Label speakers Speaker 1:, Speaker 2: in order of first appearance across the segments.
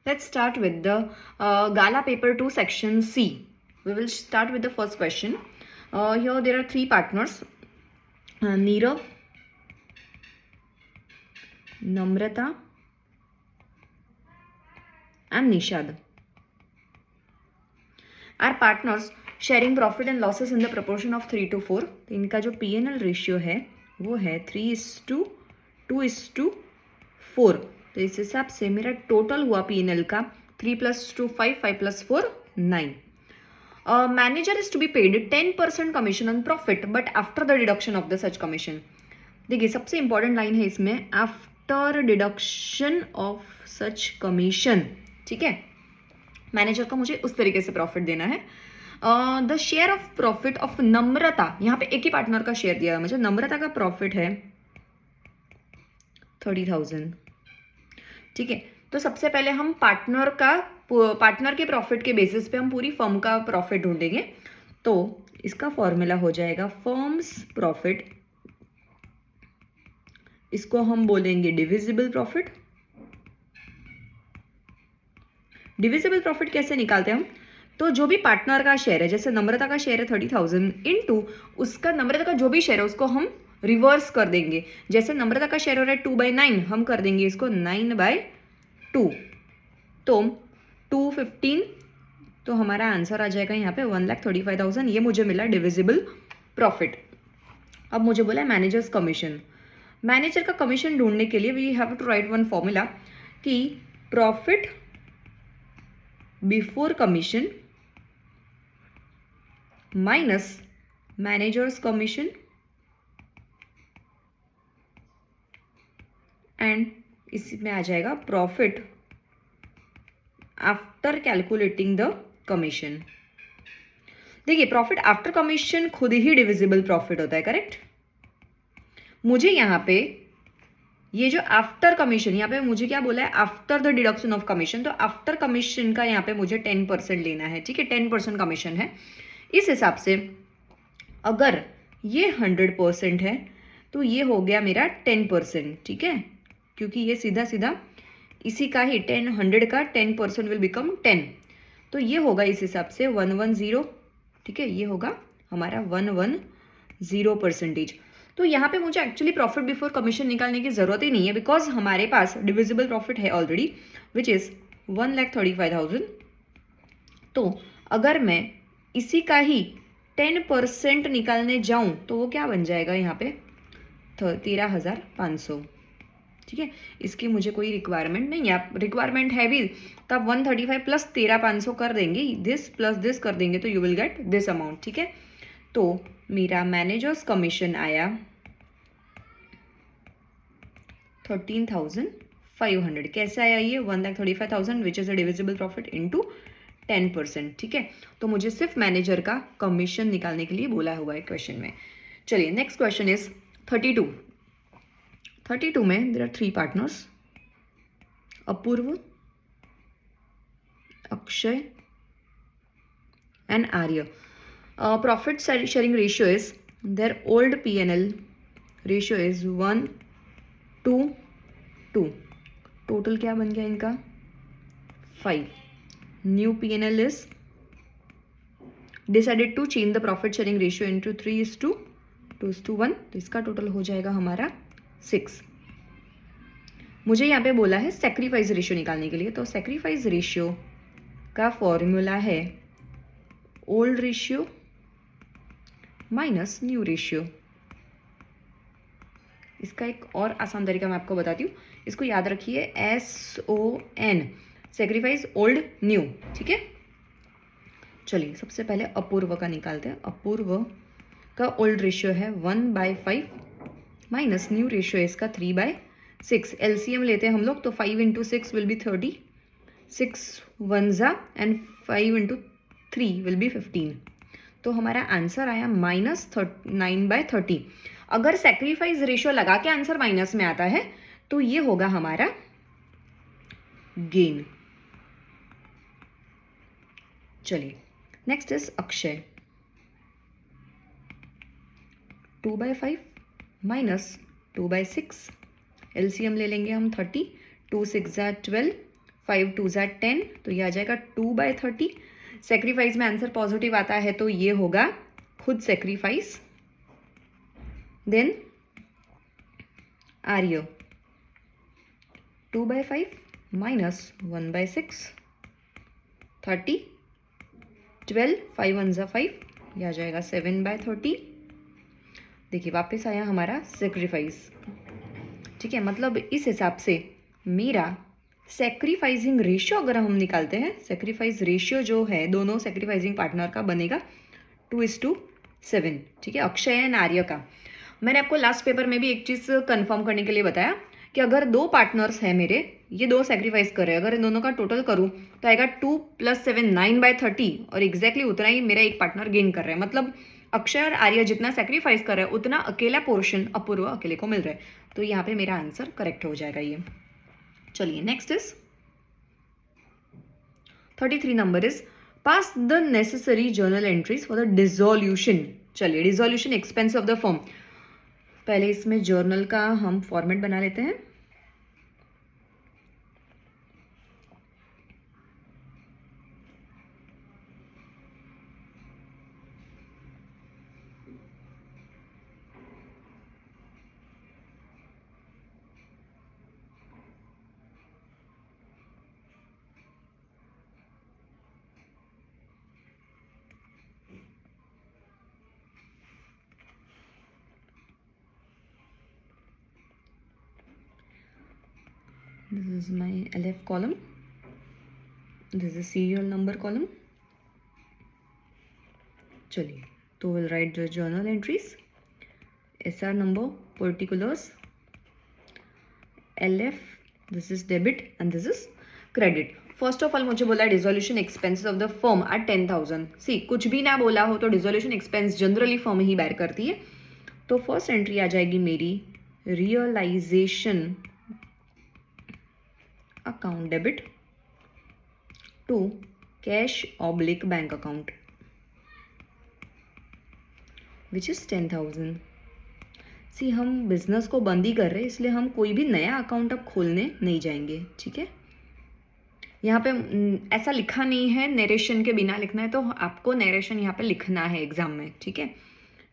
Speaker 1: Let's start with the Gala paper 2 section C. We will start with the first question. Here there are three partners, Neerav, Namrata and Nishad. Our partners sharing profit and losses in the proportion of 3 to 4. तो इनका जो P&L ratio है वो है 3:2:4. तो इस हिसाब से मेरा टोटल हुआ P&L का 3 + 2 5, 5 + 4 9. Manager is to be paid 10% commission on profit but after the deduction of the such commission. देखिए सबसे इंपॉर्टेंट लाइन है इसमें, after deduction of such commission. ठीक है, मैनेजर को मुझे उस तरीके से प्रॉफिट देना है. The share of profit of Namrata, यहाँ पे एक ही पार्टनर का शेयर दिया है मुझे. नम्रता का प्रॉफिट है 30,000. ठीक है, तो सबसे पहले हम पार्टनर के प्रॉफिट के बेसिस पे हम पूरी फर्म का प्रॉफिट ढूंढेंगे. तो इसका फॉर्मूला हो जाएगा फर्म्स प्रॉफिट, इसको हम बोलेंगे डिविजिबल प्रॉफिट. डिविजिबल प्रॉफिट कैसे निकालते हैं हम? तो जो भी पार्टनर का शेयर है, जैसे नम्रता का शेयर है 30,000 इनटू उसका नम्रता का जो भी शेयर है उसको हम रिवर्स कर देंगे. जैसे नम्रता का शेयर हो रहा है 2/9, हम कर देंगे इसको 9/2. तो 215. तो हमारा आंसर आ जाएगा यहाँ पे 1,35,000. ये मुझे मिला डिविजिबल प्रॉफिट. अब मुझे बोला मैनेजर्स कमीशन. मैनेजर का कमीशन ढूंढने के लिए we have to write one formula कि profit before commission minus managers commission and इसमें आ जाएगा profit after calculating the commission. देखिए प्रॉफिट आफ्टर कमीशन खुद ही डिविजिबल प्रॉफिट होता है, करेक्ट. मुझे यहाँ पे ये जो आफ्टर कमीशन, यहाँ पे मुझे क्या बोला है, after the deduction of commission. तो आफ्टर कमीशन का यहाँ पे मुझे 10% लेना है. ठीक है, 10% कमीशन है. इस हिसाब से अगर ये 100% है तो ये हो गया मेरा 10%. ठीक है, क्योंकि ये सीधा सीधा इसी का ही 100 का 10% विल बिकम 10. तो ये होगा इस हिसाब से 110. ठीक है, ये होगा हमारा 110%. तो यहाँ पे मुझे एक्चुअली प्रॉफिट बिफोर कमीशन निकालने की ज़रूरत ही नहीं है, बिकॉज हमारे पास डिविजिबल प्रॉफिट है ऑलरेडी विच इज़ 1,35,000. तो अगर मैं इसी का ही 10% निकालने जाऊँ तो वो क्या बन जाएगा यहाँ पे 13,500. ठीक है, इसकी मुझे कोई रिक्वायरमेंट नहीं है. आप रिक्वायरमेंट है भी तब 135 प्लस 13,500 कर देंगे, दिस प्लस दिस कर देंगे तो you will get this amount. ठीक है, तो मेरा मैनेजर्स कमीशन आया 13,500. कैसे आया ये 1,35,000 which is a divisible profit into 10%. ठीक है, तो मुझे सिर्फ मैनेजर का कमीशन निकालने के लिए बोला हुआ है क्वेश्चन में. चलिए नेक्स्ट क्वेश्चन इज 32. 32 में there are 3 partners, Apurva, Akshay and Arya. Profit sharing ratio is, their old P&L ratio is 1:2. Total क्या बन गया इनका 5. New P&L is decided to change the profit sharing ratio into 3:2:1. तो इसका टोटल हो जाएगा हमारा 6. मुझे यहाँ पे बोला है सेक्रीफाइस रेशियो निकालने के लिए. तो सेक्रीफाइस रेशियो का फॉर्मूला है old ratio minus new ratio. इसका एक और आसान तरीका मैं आपको बताती हूँ, इसको याद रखिए SON, सेक्रीफाइस ओल्ड न्यू. ठीक है, चलिए सबसे पहले अपूर्व का निकालते हैं. अपूर्व का ओल्ड रेशियो है 1/5 माइनस न्यू रेशियो है इसका 3/6. LCM लेते हैं हम लोग, तो 5 × 6 will be 30, 6 1s and 5 × 3 will be 15. तो हमारा आंसर आया -9/30. अगर सेक्रीफाइस रेशियो लगा के आंसर माइनस में आता है तो ये होगा हमारा गेन. चलिए next is Akshay. 2/5 minus 2/6, LCM ले लेंगे हम 30, 2 6 12, 5 2 ज़ा 10, तो ये आ जाएगा 2/30। सेक्रीफाइस में आंसर पॉजिटिव आता है तो ये होगा खुद सेक्रीफाइस। देन आर्य 2/5 माइनस 1/6, 30, 12, 5 1 ज़ा 5, यह आ जाएगा 7/30। देखिए वापस आया हमारा सेक्रीफाइस, ठीक है। मतलब इस हिसाब से मेरा सेक्रीफाइसिंग रेशियो अगर हम निकालते हैं, सेक्रीफाइस रेशियो जो है दोनों सेक्रीफाइसिंग पार्टनर का बनेगा 2:7, ठीक है, अक्षय एंड आर्य का। मैंने आपको लास्ट पेपर में भी एक चीज़ कंफर्म करने के लिए बताया कि अगर दो पार्टनर्स हैं मेरे, ये दो सेक्रीफाइस कर रहे हैं, अगर इन दोनों का टोटल करूं तो आएगा 2 + 7 9/30, और एग्जैक्टली उतना ही मेरा एक पार्टनर गेन कर रहा है। मतलब अक्षय और आर्य जितना सेक्रीफाइस कर रहा है उतना अकेला पोर्शन अपूर्व अकेले को मिल रहा है, तो यहाँ पे मेरा आंसर करेक्ट हो जाएगा ये। चलिए next is 33 number is pass the necessary journal entries for the dissolution. चलिए dissolution expense of the firm, पहले इसमें जर्नल का हम फॉर्मेट बना लेते हैं। This is my LF column. This is serial number column. चलिए तो we'll write the journal entries, SR number, particulars, LF, this is debit and this is credit. First of all मुझे बोला dissolution expenses of the firm at 10,000। See कुछ भी ना बोला हो तो डिसोल्यूशन एक्सपेंस जनरली फर्म ही बैर करती है। तो फर्स्ट एंट्री आ जाएगी मेरी realisation account debit to cash/ bank account which is 10,000। See हम बिजनेस को बंद ही कर रहे हैं, इसलिए हम कोई भी नया अकाउंट अब खोलने नहीं जाएंगे, ठीक है। यहाँ पे ऐसा लिखा नहीं है, नरेशन के बिना लिखना है, तो आपको नरेशन यहाँ पे लिखना है एग्जाम में, ठीक है।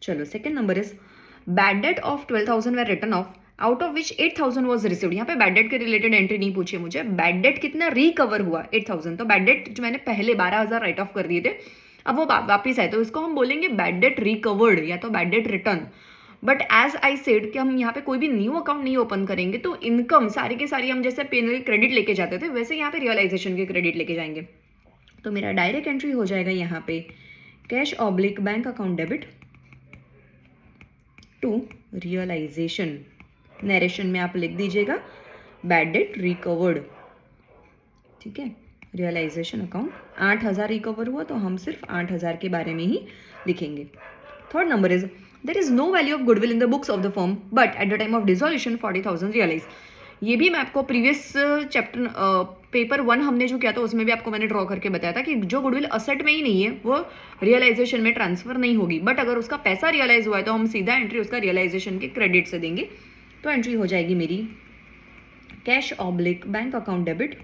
Speaker 1: चलो second number is bad debt of 12,000 were written off out of which 8,000 was received. यहाँ पे बैड डेट के रिलेटेड एंट्री नहीं पूछी मुझे, बैड डेट कितना रिकवर हुआ 8,000, तो बैड डेट जो मैंने पहले 12,000 राइट ऑफ कर दिए थे अब वो वापिस आए, तो इसको हम बोलेंगे बैड डेट रिकवर्ड या तो bad debt written. But as I said कि हम यहाँ पे कोई भी न्यू अकाउंट नहीं ओपन करेंगे, तो इनकम सारी की सारी हम जैसे पेनल क्रेडिट लेके जाते थे वैसे यहाँ पे रियलाइजेशन के क्रेडिट लेके जाएंगे। तो मेरा डायरेक्ट एंट्री हो जाएगा यहाँ पे cash/ bank account debit to realisation. Narration में आप लिख दीजिएगा बैड डेट रिकवर्ड, ठीक है। रियलाइजेशन अकाउंट 8,000 रिकवर हुआ, तो हम सिर्फ 8,000 के बारे में ही लिखेंगे। Third number is there is no value of goodwill in the books of the firm but at the time of dissolution 40,000 realized। ये भी मैं आपको प्रीवियस चैप्टर पेपर 1 हमने जो किया था उसमें भी आपको मैंने ड्रॉ करके बताया था कि जो गुडविल असेट में ही नहीं है वो रियलाइजेशन में ट्रांसफर नहीं होगी, बट अगर उसका पैसा रियलाइज हुआ है तो हम सीधा एंट्री उसका रियलाइजेशन के क्रेडिट से देंगे। तो एंट्री हो जाएगी मेरी cash/ bank account debit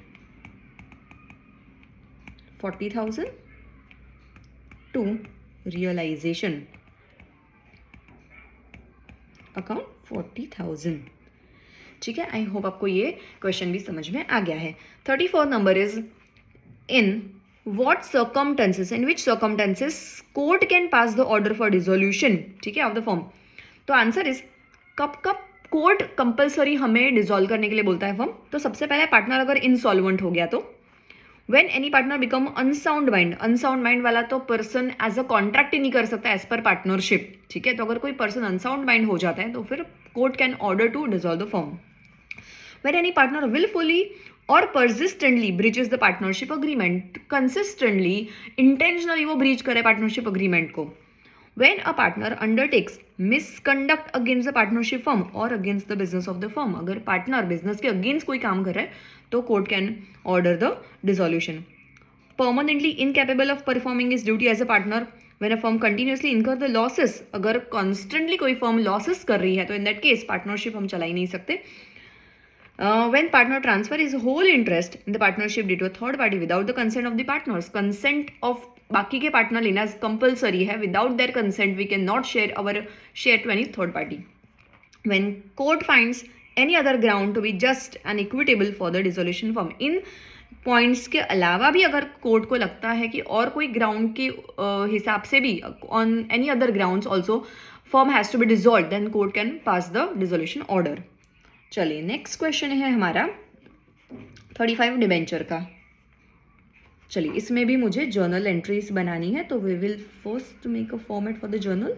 Speaker 1: 40,000 to realisation account 40,000, ठीक है। आई होप आपको ये क्वेश्चन भी समझ में आ गया है। 34 number is in what circumstances, in which circumstances court can pass the order for dissolution, ठीक है, ऑफ द फर्म। तो आंसर इज कब कब कोर्ट कंपल्सरी हमें डिसॉल्व करने के लिए बोलता है फर्म। तो सबसे पहले पार्टनर अगर इनसॉल्वेंट हो गया तो When any partner become unsound mind वाला तो पर्सन एज अ कॉन्ट्रैक्ट ही नहीं कर सकता एज पर पार्टनरशिप, ठीक है। तो अगर कोई पर्सन अनसाउंड माइंड हो जाता है तो फिर court can order to dissolve the firm. When any partner willfully और persistently breaches the partnership agreement, consistently, intentionally वो breach करे पार्टनरशिप अग्रीमेंट को। When a partner undertakes misconduct against the partnership firm or against the business of the firm, अगर partner business के against कोई काम कर रहा है तो court can order the dissolution. Permanently incapable of performing is duty as a partner when a firm continuously incur the losses, अगर constantly कोई फर्म लॉसेस कर रही है तो इन दैट केस पार्टनरशिप हम चला ही नहीं सकते। when partner transfer his whole interest in the partnership due to a third party without the consent of the partners. Consent of बाकी के पार्टनर लेना कंपल्सरी है. Without their consent we can not share our share to any third party. when court finds any other ground to be just and equitable for the dissolution firm. In points के अलावा भी अगर court को लगता है कि और कोई ग्राउंड के हिसाब से भी on any other grounds also firm has to be dissolve, then court can pass the dissolution order. चलिए नेक्स्ट क्वेश्चन है हमारा 35 डिबेंचर का. चलिए इसमें भी मुझे जर्नल एंट्रीज बनानी है, तो we will first make a format for the journal.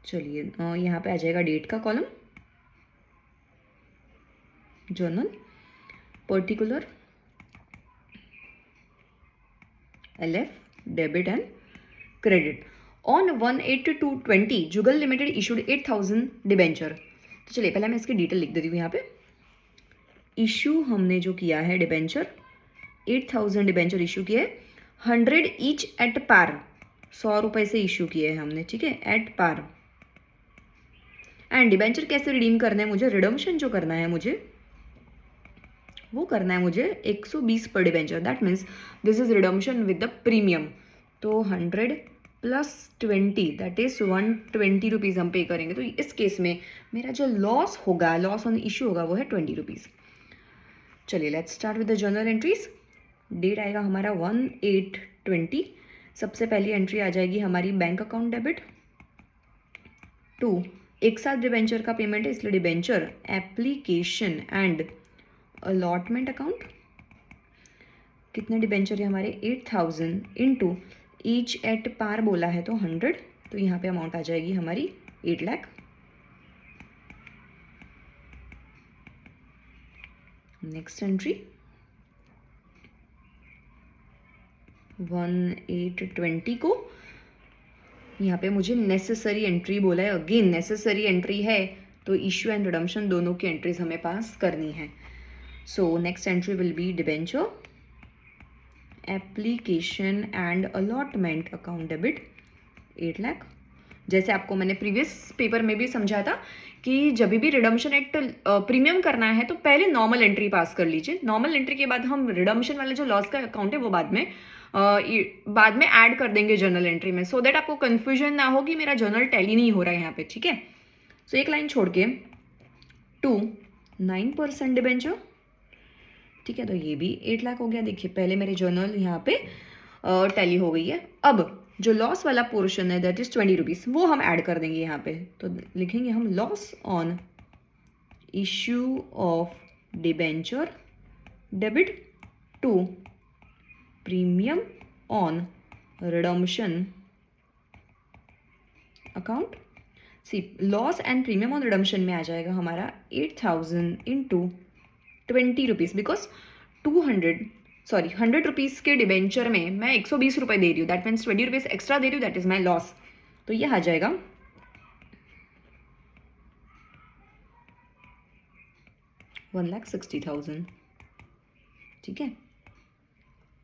Speaker 1: चलिए यहाँ पे आ जाएगा डेट का column, journal, particular, LF, debit and credit. On 1/8/2020 Jugal limited issued 8000 debenture. तो चलिए पहले मैं इसकी डिटेल लिख देती हूँ यहाँ पे. इशू हमने जो किया है डिबेंचर, 8000 डिबेंचर इशू किए, 100 ईच एट पार, 100 रुपये से इशू किए हैं हमने, ठीक है, एट पार. एंड डिबेंचर कैसे रिडीम करना है मुझे, रिडम्पशन जो करना है मुझे वो करना है मुझे 120 पर debenture. That means this is redemption with the premium. तो 100 प्लस 20 दैट इज 120 रुपीज़ हम पे करेंगे. तो इस केस में मेरा जो लॉस होगा, लॉस ऑन इशू होगा, वो है 20 रुपीज़. चलिए let's start with the journal entries. Date आएगा हमारा 1/8/20. सबसे पहली एंट्री आ जाएगी हमारी बैंक अकाउंट डेबिट. 2, एक साथ डिबेंचर का पेमेंट है इसलिए debenture application and allotment account. कितने डिबेंचर है हमारे, 8000 इंटू ईच एट पार बोला है तो 100. तो यहाँ पे अमाउंट आ जाएगी हमारी 8 लाख. नेक्स्ट एंट्री 1/8/20 को यहाँ पे मुझे नेसेसरी एंट्री बोला है. अगेन नेसेसरी एंट्री है तो इशू एंड रिडम्पशन दोनों की एंट्रीज हमें पास करनी है. So next entry will be debenture application and allotment account debit 8 lakh. जैसे आपको मैंने प्रीवियस पेपर में भी समझा था कि जब भी रिडम्पशन एक्ट प्रीमियम करना है तो पहले नॉर्मल एंट्री पास कर लीजिए. नॉर्मल एंट्री के बाद हम रिडम्पशन वाले जो लॉस का अकाउंट है वो बाद में ऐड कर देंगे जर्नल एंट्री में, सो दैट आपको कन्फ्यूजन ना हो कि मेरा जर्नल टैली नहीं हो रहा है यहाँ पे, ठीक है. सो एक लाइन छोड़ के 9% डिबेंचर, ठीक है. तो ये भी 8 लाख हो गया. देखिए पहले मेरे जर्नल यहाँ पे टैली हो गई है. अब जो लॉस वाला पोर्शन है दैट इज 20 रुपीज़, वो हम ऐड कर देंगे यहाँ पे. तो लिखेंगे हम loss on issue of debenture debit to premium on redemption account. See loss and premium on redemption में आ जाएगा हमारा 8000 इंटू 20 रुपीज़, बिकॉज 100 रुपीज़ के डिबेंचर में मैं 120 रुपये दे रही हूँ. दैट मीन्स 20 रुपीज़ एक्स्ट्रा दे रही हूँ, दैट इज माई लॉस. तो ये आ जाएगा 1,60,000, ठीक है.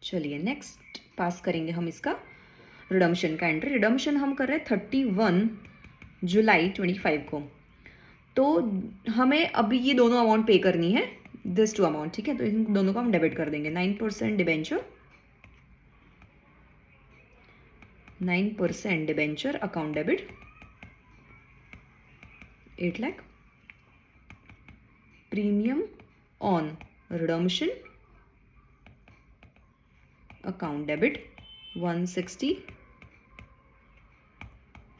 Speaker 1: चलिए नेक्स्ट पास करेंगे हम इसका रिडम्पशन का एंट्री. रिडम्पशन हम कर रहे हैं 31 जुलाई 25 को. तो हमें अभी ये दोनों अमाउंट पे करनी है, दिस टू अमाउंट, ठीक है. तो इन दोनों को हम डेबिट कर देंगे. 9% debenture account debit 8 lakh. Premium on redemption account debit 160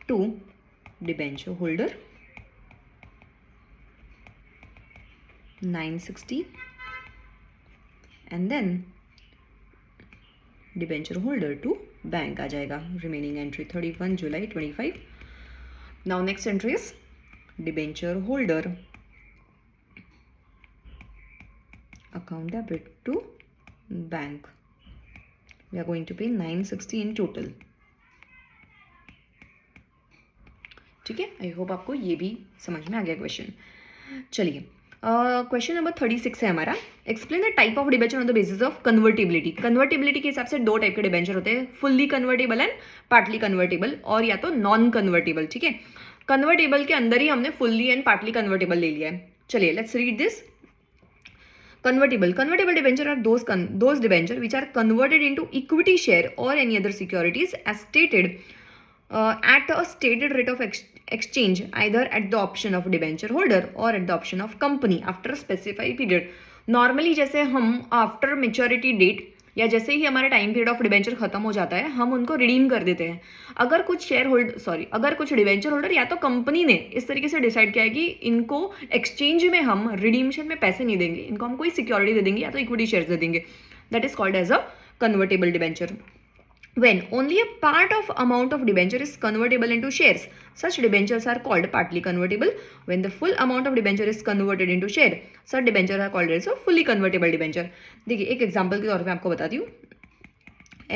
Speaker 1: to debenture holder 960 and then debenture holder to bank आ जाएगा. रिमेनिंग एंट्री 31 जुलाई 25. Now next entry is debenture holder account debit to bank. We are going to pay 960 in total. ठीक है, I hope आपको ये भी समझ में आ गया क्वेश्चन. चलिए क्वेश्चन नंबर 36 है हमारा. Explain the type of debenture on the basis of convertibility. Convertibility के हिसाब से दो टाइप के डिबेंचर होते हैं, fully convertible and partly convertible, और या तो नॉन कन्वर्टेबल. ठीक है, कन्वर्टेबल के अंदर ही हमने फुल्ली एंड पार्टली कन्वर्टेबल ले लिया है. चलिए let's read this. Convertible debenture are those debenture which are converted into equity share or any other securities as stated at a stated rate of exchange, either at the option of debenture holder or at the option of company after a specified period. Normally जैसे हम after maturity date या जैसे ही हमारा time period of debenture खत्म हो जाता है, हम उनको रिडीम कर देते हैं. अगर कुछ डिबेंचर होल्डर या तो कंपनी ने इस तरीके से डिसाइड किया है कि इनको एक्सचेंज में हम रिडीमशन में पैसे नहीं देंगे, इनको हम कोई सिक्योरिटी दे देंगे या तो इक्विटी शेयर्स दे देंगे, that is called as a convertible debenture. When only a part of amount of debenture is convertible into shares, such debentures are called partly convertible. When the full amount of debenture is converted into share, such debentures are called as a fully convertible debenture. देखिए एक example के तौर पे आपको बताती हूँ.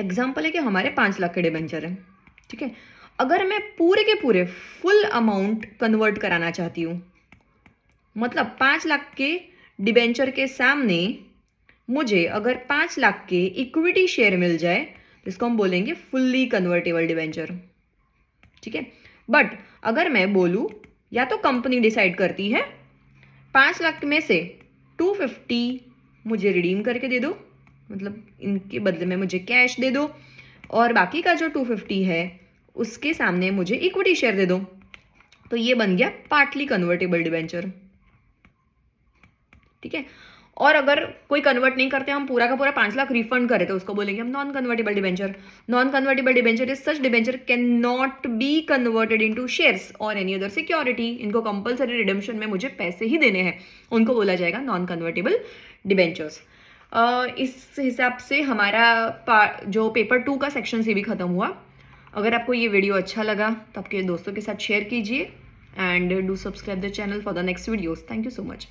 Speaker 1: Example है कि हमारे 5 लाख के डिबेंचर हैं. ठीक है, अगर मैं पूरे के पूरे फुल अमाउंट कन्वर्ट कराना चाहती हूँ, मतलब 5 लाख के डिबेंचर के सामने मुझे अगर 5 लाख के इक्विटी शेयर मिल जाए, इसको हम बोलेंगे फुल्ली कन्वर्टेबल डिबेंचर. ठीक है, बट अगर मैं बोलूं या तो कंपनी डिसाइड करती है 5 लाख में से 250 मुझे रिडीम करके दे दो, मतलब इनके बदले में मुझे कैश दे दो, और बाकी का जो 250 है उसके सामने मुझे इक्विटी शेयर दे दो, तो ये बन गया पार्टली कन्वर्टेबल डिबेंचर. ठीक है, और अगर कोई कन्वर्ट नहीं करते, हम पूरा का पूरा 5 लाख रिफंड करें, तो उसको बोलेंगे हम non convertible debenture. Non convertible debenture is such debenture can not be converted into shares और एनी अदर सिक्योरिटी. इनको कंपलसरी रिडेम्पशन में मुझे पैसे ही देने हैं, उनको बोला जाएगा नॉन कन्वर्टेबल डिबेंचर्स. इस हिसाब से हमारा जो पेपर 2 का सेक्शन से भी खत्म हुआ. अगर आपको ये वीडियो अच्छा लगा तो आपके दोस्तों के साथ शेयर कीजिए, and do subscribe the channel for the next videos. Thank you so much.